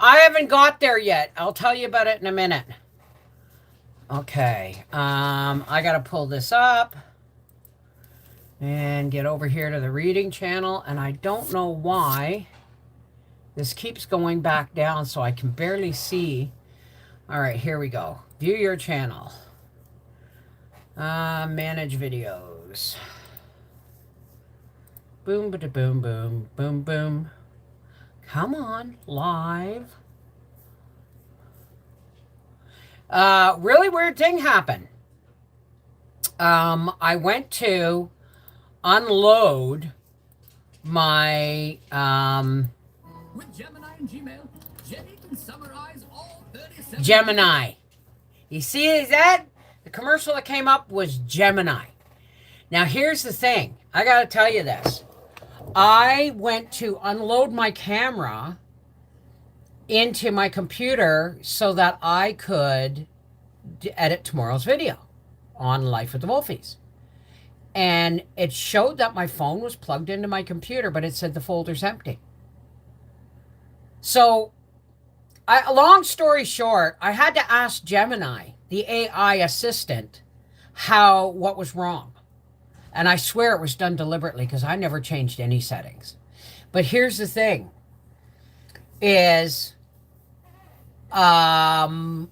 I haven't got there yet. I'll tell you about it in a minute. Okay. I got to pull this up and get over here to the reading channel. And I don't know why this keeps going back down, so I can barely see. All right, here we go. View your channel. Manage videos. Boom, ba boom, boom, boom, boom. Come on, live. Really weird thing happened. I went to unload my with Gemini and Gmail, Jenny can summarize all 37 Gemini. You see, is that the commercial that came up was Gemini? Now here's the thing. I got to tell you this. I went to unload my camera into my computer so that I could edit tomorrow's video on Life with the Wolfies. And it showed that my phone was plugged into my computer, but it said the folder's empty. So, long story short, I had to ask Gemini, the AI assistant, what was wrong. And I swear it was done deliberately because I never changed any settings. But here's the thing, is I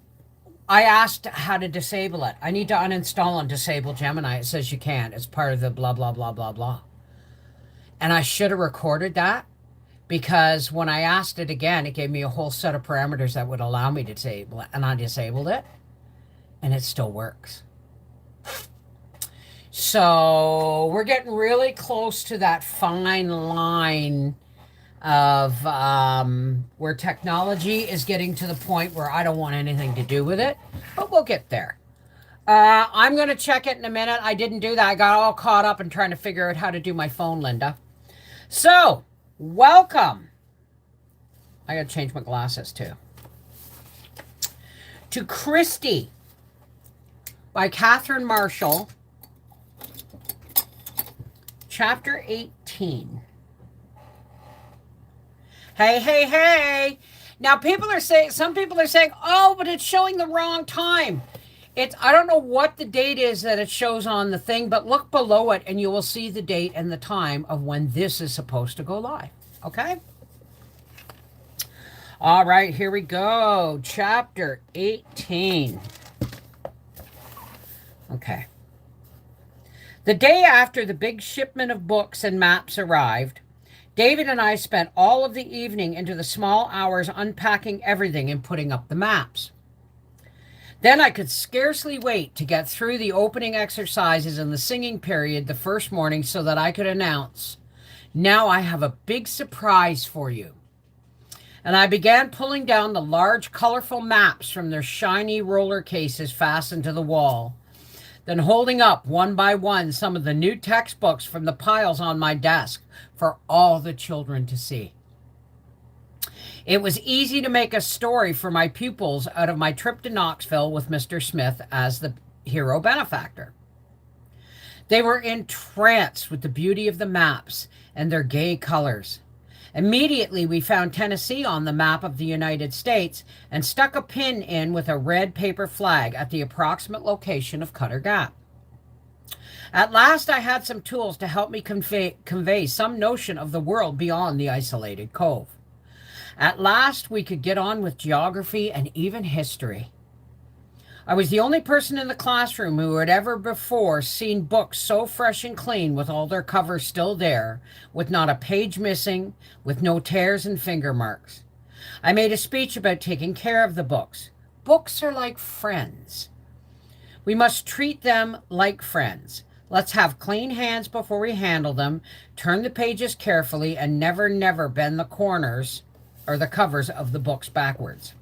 asked how to disable it. I need to uninstall and disable Gemini. It says you can't. It's part of the blah, blah, blah, blah, blah. And I should have recorded that, because when I asked it again, it gave me a whole set of parameters that would allow me to disable it. And I disabled it, and it still works. So we're getting really close to that fine line of where technology is getting to the point where I don't want anything to do with it, but we'll get there. I'm going to check it in a minute. I didn't do that. I got all caught up in trying to figure out how to do my phone, Linda. So, welcome. I got to change my glasses too. To Christy by Catherine Marshall. Chapter 18. Hey, hey, hey. Now some people are saying, oh, but it's showing the wrong time. I don't know what the date is that it shows on the thing, but look below it and you will see the date and the time of when this is supposed to go live. Okay? All right, here we go. Chapter 18. Okay. The day after the big shipment of books and maps arrived, David and I spent all of the evening into the small hours unpacking everything and putting up the maps. Then I could scarcely wait to get through the opening exercises and the singing period the first morning so that I could announce, "Now I have a big surprise for you." And I began pulling down the large, colorful maps from their shiny roller cases fastened to the wall, then holding up one by one some of the new textbooks from the piles on my desk for all the children to see. It was easy to make a story for my pupils out of my trip to Knoxville with Mr. Smith as the hero benefactor. They were entranced with the beauty of the maps and their gay colors. Immediately, we found Tennessee on the map of the United States and stuck a pin in with a red paper flag at the approximate location of Cutter Gap. At last, I had some tools to help me convey some notion of the world beyond the isolated cove. At last, we could get on with geography and even history. I was the only person in the classroom who had ever before seen books so fresh and clean with all their covers still there, with not a page missing, with no tears and finger marks. I made a speech about taking care of the books. Books are like friends. We must treat them like friends. Let's have clean hands before we handle them, turn the pages carefully, and never, never bend the corners or the covers of the books backwards.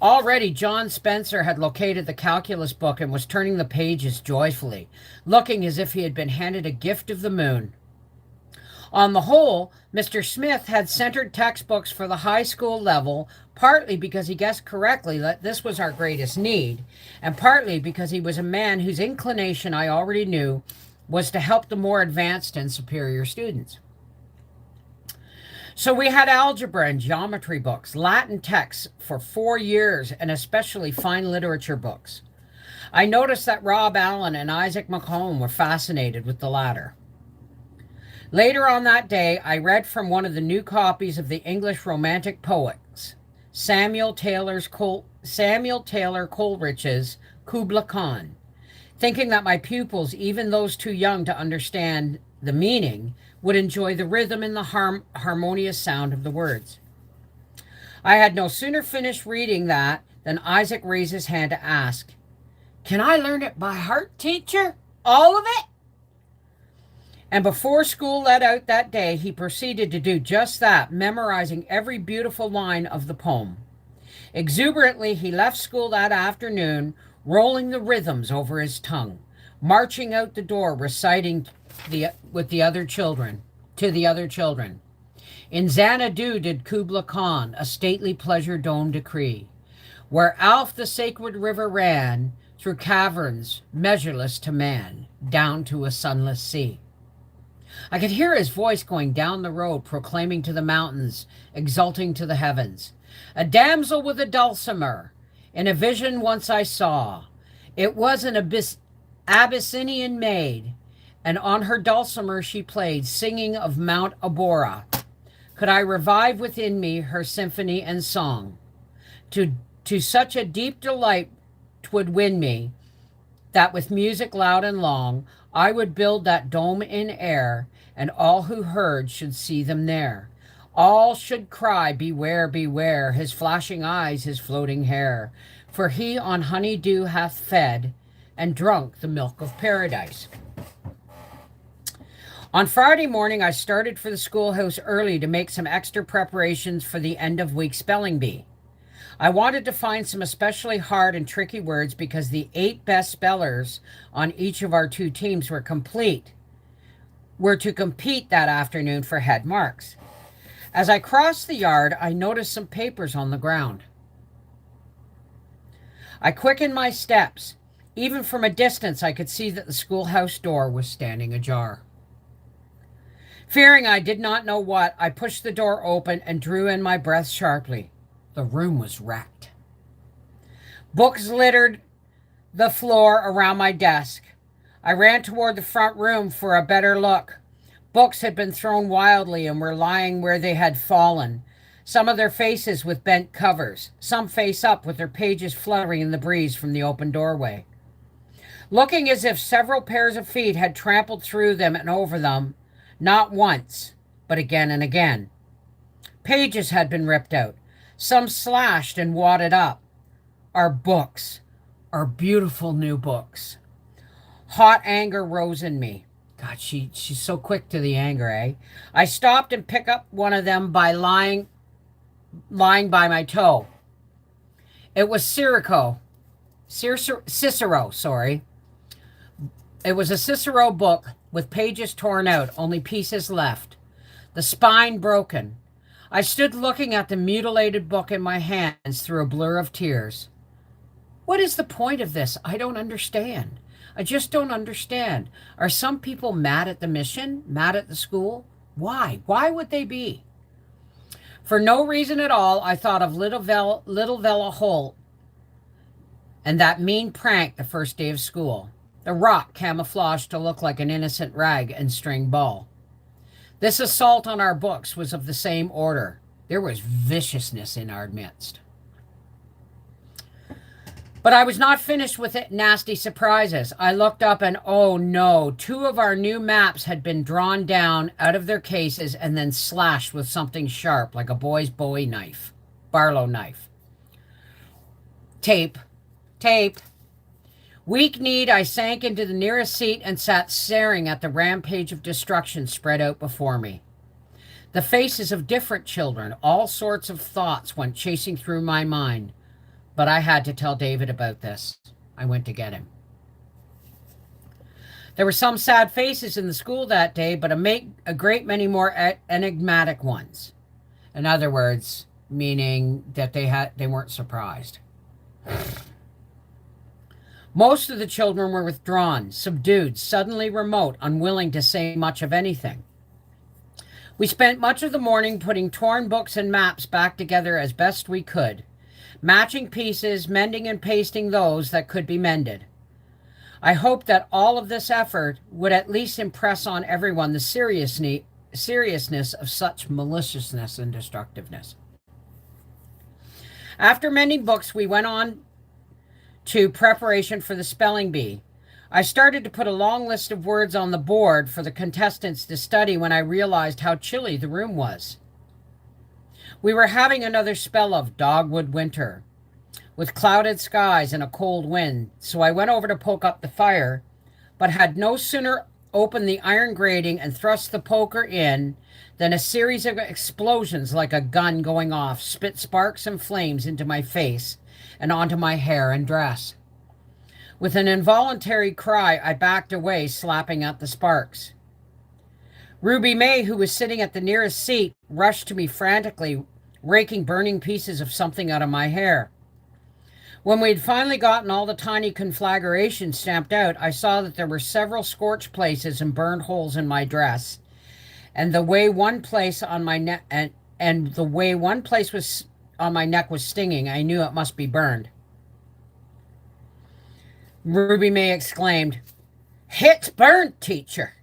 Already, John Spencer had located the calculus book and was turning the pages joyfully, looking as if he had been handed a gift of the moon. On the whole, Mr. Smith had centered textbooks for the high school level, partly because he guessed correctly that this was our greatest need, and partly because he was a man whose inclination I already knew was to help the more advanced and superior students. So we had algebra and geometry books, Latin texts for 4 years, and especially fine literature books. I noticed that Rob Allen and Isaac McComb were fascinated with the latter. Later on that day, I read from one of the new copies of the English Romantic poets, Samuel Taylor Coleridge's Kubla Khan, thinking that my pupils, even those too young to understand the meaning, would enjoy the rhythm and the harmonious sound of the words. I had no sooner finished reading that than Isaac raised his hand to ask, "Can I learn it by heart, teacher? All of it?" And before school let out that day, he proceeded to do just that, memorizing every beautiful line of the poem. Exuberantly, he left school that afternoon, rolling the rhythms over his tongue, marching out the door, reciting with the other children, to the other children. In Xanadu did Kubla Khan a stately pleasure dome decree, where Alf the sacred river ran through caverns measureless to man, down to a sunless sea. I could hear his voice going down the road, proclaiming to the mountains, exulting to the heavens. A damsel with a dulcimer, in a vision once I saw. It was an Abyssinian maid, and on her dulcimer she played, singing of Mount Abora. Could I revive within me her symphony and song? To such a deep delight 'twould win me, that with music loud and long, I would build that dome in air, and all who heard should see them there. All should cry, beware, beware, his flashing eyes, his floating hair, for he on honey dew hath fed, and drunk the milk of paradise. On Friday morning, I started for the schoolhouse early to make some extra preparations for the end of week spelling bee. I wanted to find some especially hard and tricky words because the 8 best spellers on each of our 2 teams were to compete that afternoon for head marks. As I crossed the yard, I noticed some papers on the ground. I quickened my steps. Even from a distance, I could see that the schoolhouse door was standing ajar. Fearing I did not know what, I pushed the door open and drew in my breath sharply. The room was wrecked. Books littered the floor around my desk. I ran toward the front room for a better look. Books had been thrown wildly and were lying where they had fallen, some of their faces with bent covers, some face up with their pages fluttering in the breeze from the open doorway, looking as if several pairs of feet had trampled through them and over them, not once, but again and again. Pages had been ripped out, some slashed and wadded up. Our books, our beautiful new books. Hot anger rose in me. God, she's so quick to the anger, eh? I stopped and picked up one of them by lying by my toe. It was Cicero, sorry. It was a Cicero book with pages torn out, only pieces left, the spine broken. I stood looking at the mutilated book in my hands through a blur of tears. What is the point of this? I don't understand. I just don't understand. Are some people mad at the mission? Mad at the school? Why? Why would they be? For no reason at all, I thought of little Vella Holt and that mean prank the first day of school. The rock camouflaged to look like an innocent rag and string ball. This assault on our books was of the same order. There was viciousness in our midst. But I was not finished with it. Nasty surprises. I looked up and oh no, 2 of our new maps had been drawn down out of their cases and then slashed with something sharp like a boy's Barlow knife. Tape. Weak-kneed, I sank into the nearest seat and sat staring at the rampage of destruction spread out before me. The faces of different children, all sorts of thoughts went chasing through my mind. But I had to tell David about this. I went to get him. There were some sad faces in the school that day, but a great many more enigmatic ones. In other words, meaning that they weren't surprised. Most of the children were withdrawn, subdued, suddenly remote, unwilling to say much of anything. We spent much of the morning putting torn books and maps back together as best we could, matching pieces, mending and pasting those that could be mended. I hoped that all of this effort would at least impress on everyone the seriousness of such maliciousness and destructiveness. After mending books, we went on to preparation for the spelling bee. I started to put a long list of words on the board for the contestants to study when I realized how chilly the room was. We were having another spell of dogwood winter, with clouded skies and a cold wind, so I went over to poke up the fire, but had no sooner opened the iron grating and thrust the poker in than a series of explosions like a gun going off spit sparks and flames into my face and onto my hair and dress. With an involuntary cry, I backed away, slapping at the sparks. Ruby May, who was sitting at the nearest seat, rushed to me frantically, raking burning pieces of something out of my hair. When we had finally gotten all the tiny conflagrations stamped out, I saw that there were several scorched places and burned holes in my dress, and the way one place on my neck and the way one place was on my neck was stinging, I knew it must be burned. Ruby May exclaimed, "It's burnt, teacher."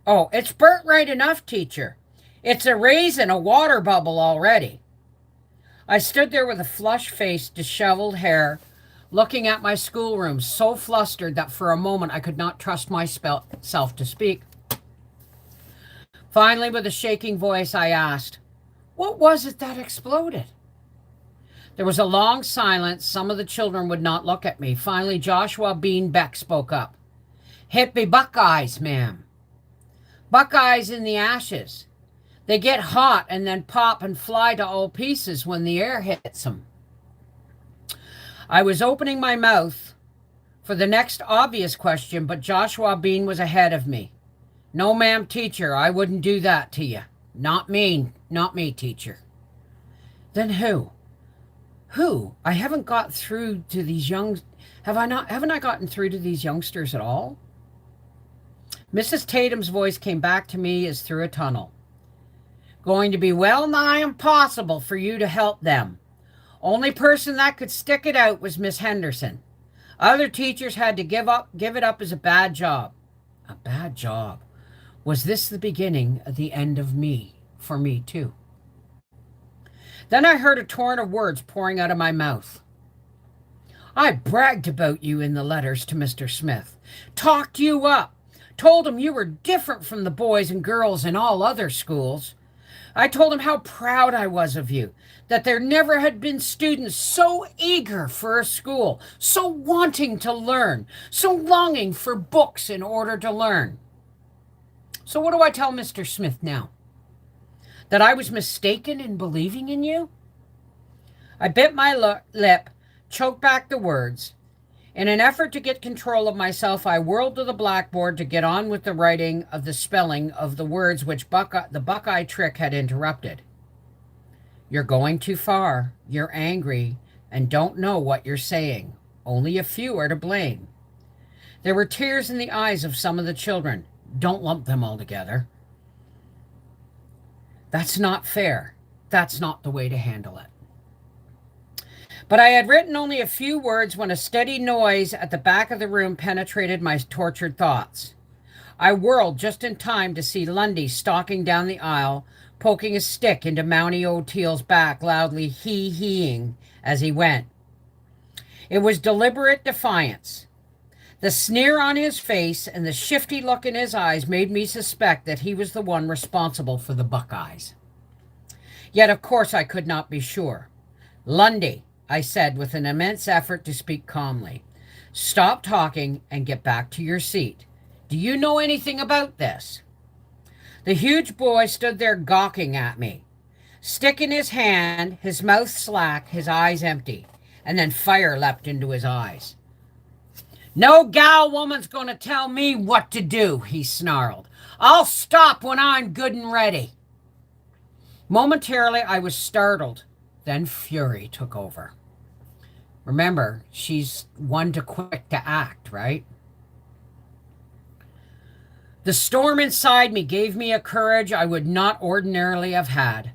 "Oh, it's burnt right enough, teacher. It's a raisin, a water bubble already." I stood there with a flushed face, disheveled hair, looking at my schoolroom, so flustered that for a moment I could not trust myself to speak. Finally, with a shaking voice, I asked, "What was it that exploded?" There was a long silence. Some of the children would not look at me. Finally, Joshua Bean Beck spoke up. "Hit me buckeyes, ma'am." "Buckeyes in the ashes. They get hot and then pop and fly to all pieces when the air hits them." I was opening my mouth for the next obvious question, but Joshua Bean was ahead of me. "No, ma'am, teacher, I wouldn't do that to you. Not me, teacher." "Then who? Who? I haven't got through to these haven't I gotten through to these youngsters at all?" Mrs. Tatum's voice came back to me as through a tunnel. "Going to be well nigh impossible for you to help them. Only person that could stick it out was Miss Henderson. Other teachers had to give it up as a bad job." A bad job. Was this the beginning of the end of me, for me too? Then I heard a torrent of words pouring out of my mouth. "I bragged about you in the letters to Mr. Smith, talked you up, told him you were different from the boys and girls in all other schools. I told him how proud I was of you, that there never had been students so eager for a school, so wanting to learn, so longing for books in order to learn. So what do I tell Mr. Smith now? That I was mistaken in believing in you?" I bit my lip, choked back the words. In an effort to get control of myself, I whirled to the blackboard to get on with the writing of the spelling of the words which the Buckeye trick had interrupted. "You're going too far. You're angry and don't know what you're saying. Only a few are to blame." There were tears in the eyes of some of the children. "Don't lump them all together. That's not fair. That's not the way to handle it." But I had written only a few words when a steady noise at the back of the room penetrated my tortured thoughts. I whirled just in time to see Lundy stalking down the aisle, poking a stick into Mountie O'Teal's back, loudly hee-heeing as he went. It was deliberate defiance. The sneer on his face and the shifty look in his eyes made me suspect that he was the one responsible for the Buckeyes. Yet, of course, I could not be sure. "Lundy," I said with an immense effort to speak calmly, "stop talking and get back to your seat. Do you know anything about this?" The huge boy stood there gawking at me, stick in his hand, his mouth slack, his eyes empty, and then fire leapt into his eyes. "No gal woman's going to tell me what to do," he snarled. "I'll stop when I'm good and ready." Momentarily, I was startled. Then fury took over. Remember, she's one too quick to act, right? The storm inside me gave me a courage I would not ordinarily have had.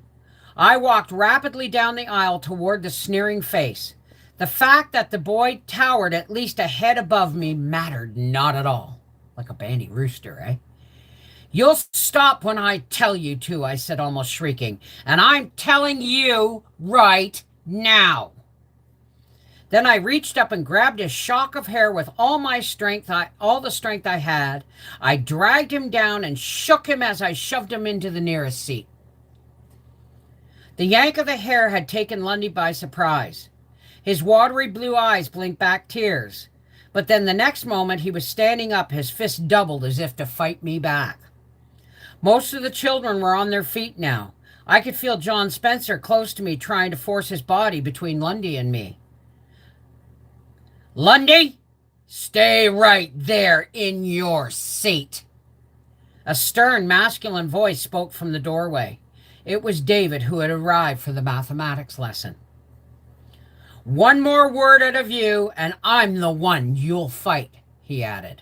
I walked rapidly down the aisle toward the sneering face. The fact that the boy towered at least a head above me mattered not at all. Like a bandy rooster, eh? "You'll stop when I tell you to," I said, almost shrieking. "And I'm telling you right now." Then I reached up and grabbed his shock of hair with all the strength I had. I dragged him down and shook him as I shoved him into the nearest seat. The yank of the hair had taken Lundy by surprise. His watery blue eyes blinked back tears. But then the next moment he was standing up, his fist doubled as if to fight me back. Most of the children were on their feet now. I could feel John Spencer close to me, trying to force his body between Lundy and me. "Lundy, stay right there in your seat." A stern, masculine voice spoke from the doorway. It was David, who had arrived for the mathematics lesson. "One more word out of you, and I'm the one you'll fight," he added.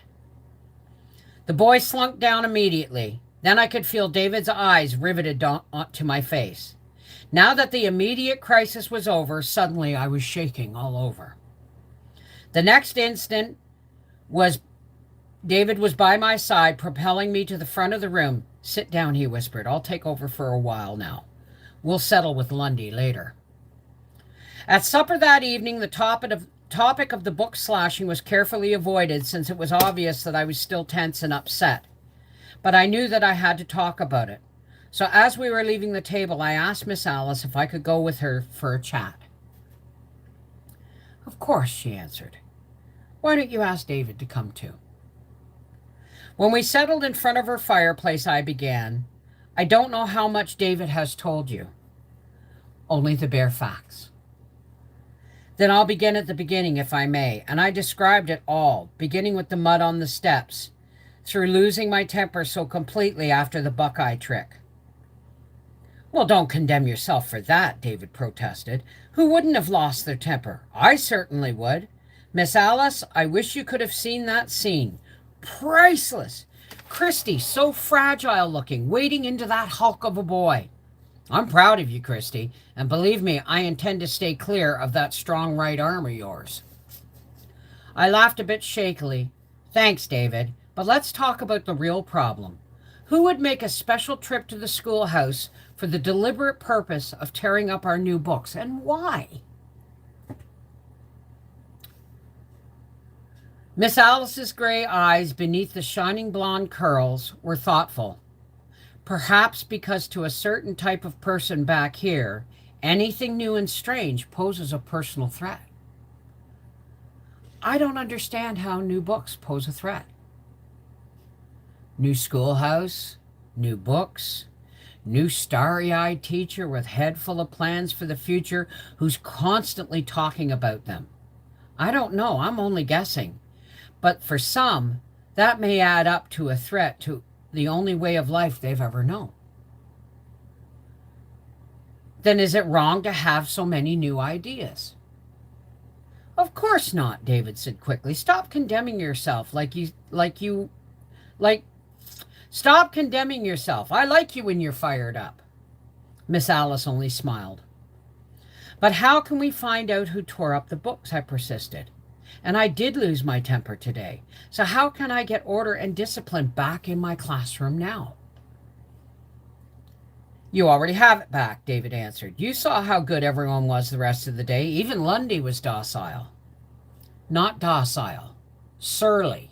The boy slunk down immediately. Then I could feel David's eyes riveted to my face. Now that the immediate crisis was over, suddenly I was shaking all over. The next instant David was by my side, propelling me to the front of the room. "Sit down," he whispered. "I'll take over for a while now. We'll settle with Lundy later." At supper that evening, the topic of the book slashing was carefully avoided, since it was obvious that I was still tense and upset. But I knew that I had to talk about it. So as we were leaving the table, I asked Miss Alice if I could go with her for a chat. "Of course," she answered. "Why don't you ask David to come too?" When we settled in front of her fireplace, I began, "I don't know how much David has told you." "Only the bare facts." "Then I'll begin at the beginning, if I may." And I described it all, beginning with the mud on the steps, through losing my temper so completely after the Buckeye trick. "Well, don't condemn yourself for that," David protested. "Who wouldn't have lost their temper? I certainly would. Miss Alice, I wish you could have seen that scene. Priceless. Christy, so fragile looking, wading into that hulk of a boy. I'm proud of you, Christy, and believe me, I intend to stay clear of that strong right arm of yours." I laughed a bit shakily. "Thanks, David, but let's talk about the real problem. Who would make a special trip to the schoolhouse for the deliberate purpose of tearing up our new books, and why?" Miss Alice's gray eyes beneath the shining blonde curls were thoughtful. Perhaps because to a certain type of person back here, anything new and strange poses a personal threat. "I don't understand how new books pose a threat." New schoolhouse, new books, new starry-eyed teacher with head full of plans for the future who's constantly talking about them. I don't know, I'm only guessing. But for some, that may add up to a threat to the only way of life they've ever known. Then is it wrong to have so many new ideas? "Of course not," David said quickly. "Stop condemning yourself Stop condemning yourself. I like you when you're fired up." Miss Alice only smiled. "But how can we find out who tore up the books?" I persisted. "And I did lose my temper today. So how can I get order and discipline back in my classroom now?" "You already have it back," David answered. "You saw how good everyone was the rest of the day. Even Lundy was docile." "Not docile. Surly."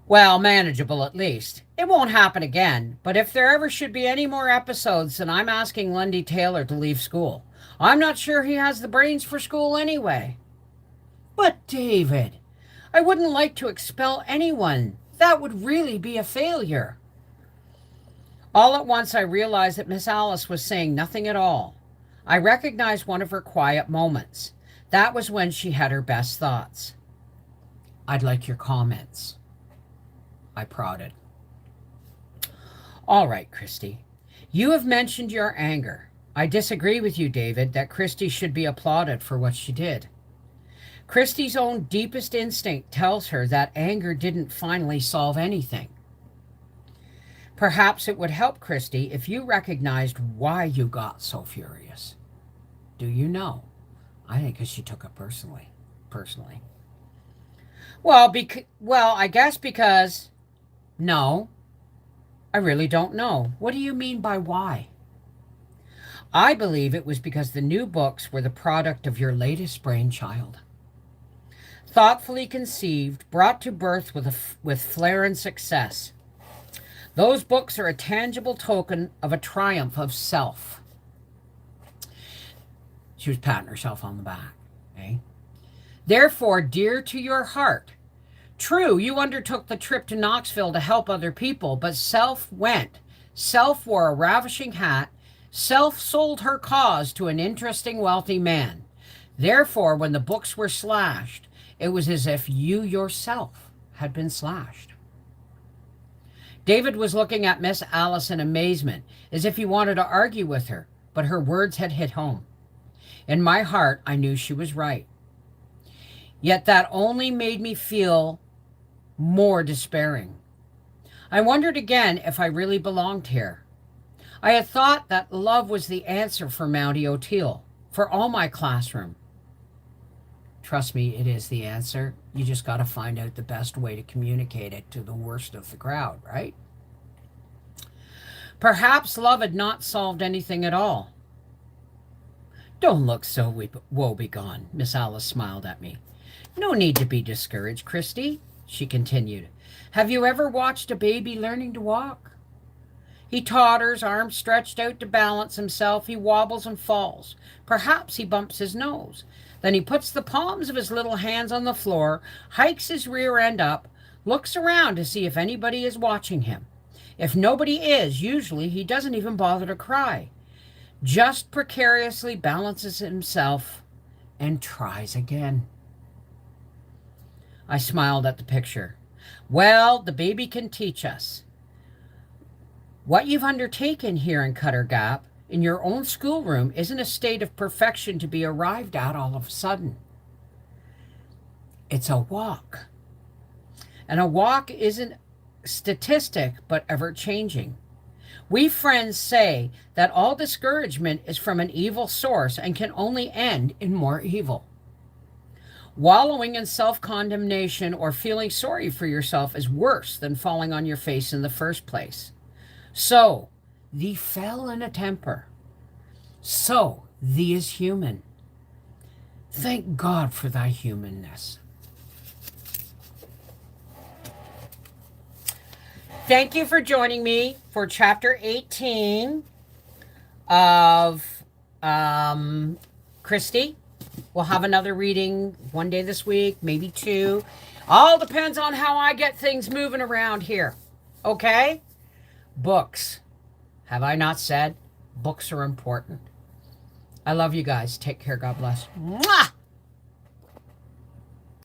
"Well, manageable at least. It won't happen again. But if there ever should be any more episodes, then I'm asking Lundy Taylor to leave school. I'm not sure he has the brains for school anyway." "But David, I wouldn't like to expel anyone. That would really be a failure." All at once I realized that Miss Alice was saying nothing at all. I recognized one of her quiet moments. That was when she had her best thoughts. "I'd like your comments," I prodded. "All right, Christy. You have mentioned your anger. I disagree with you, David, that Christy should be applauded for what she did. Christy's own deepest instinct tells her that anger didn't finally solve anything. Perhaps it would help, Christy, if you recognized why you got so furious. Do you know? I think because she took it personally. Well, I guess because... No, I really don't know. What do you mean by why? I believe it was because the new books were the product of your latest brainchild. Thoughtfully conceived, brought to birth with flair and success. Those books are a tangible token of a triumph of self. She was patting herself on the back. Eh? Therefore, dear to your heart. True, you undertook the trip to Knoxville to help other people, but self went. Self wore a ravishing hat. Self sold her cause to an interesting, wealthy man. Therefore, when the books were slashed, it was as if you yourself had been slashed. David was looking at Miss Alice in amazement, as if he wanted to argue with her, but her words had hit home. In my heart, I knew she was right. Yet that only made me feel more despairing. I wondered again if I really belonged here. I had thought that love was the answer for Mountie O'Teal, for all my classroom. Trust me, it is the answer. You just got to find out the best way to communicate it to the worst of the crowd, right? Perhaps love had not solved anything at all. Don't look so woebegone, Miss Alice smiled at me. No need to be discouraged, Christy, she continued. Have you ever watched a baby learning to walk? He totters, arms stretched out to balance himself. He wobbles and falls. Perhaps he bumps his nose. Then he puts the palms of his little hands on the floor, hikes his rear end up, looks around to see if anybody is watching him. If nobody is, usually he doesn't even bother to cry. Just precariously balances himself and tries again. I smiled at the picture. Well, the baby can teach us. What you've undertaken here in Cutter Gap, in your own schoolroom, isn't a state of perfection to be arrived at all of a sudden. It's a walk. And a walk isn't statistic, but ever-changing. We friends say that all discouragement is from an evil source and can only end in more evil. Wallowing in self-condemnation or feeling sorry for yourself is worse than falling on your face in the first place. So, thee fell in a temper. So, thee is human. Thank God for thy humanness. Thank you for joining me for chapter 18 of Christy. We'll have another reading one day this week, maybe two. All depends on how I get things moving around here. Okay? Books. Have I not said? Books are important. I love you guys. Take care. God bless. Mwah!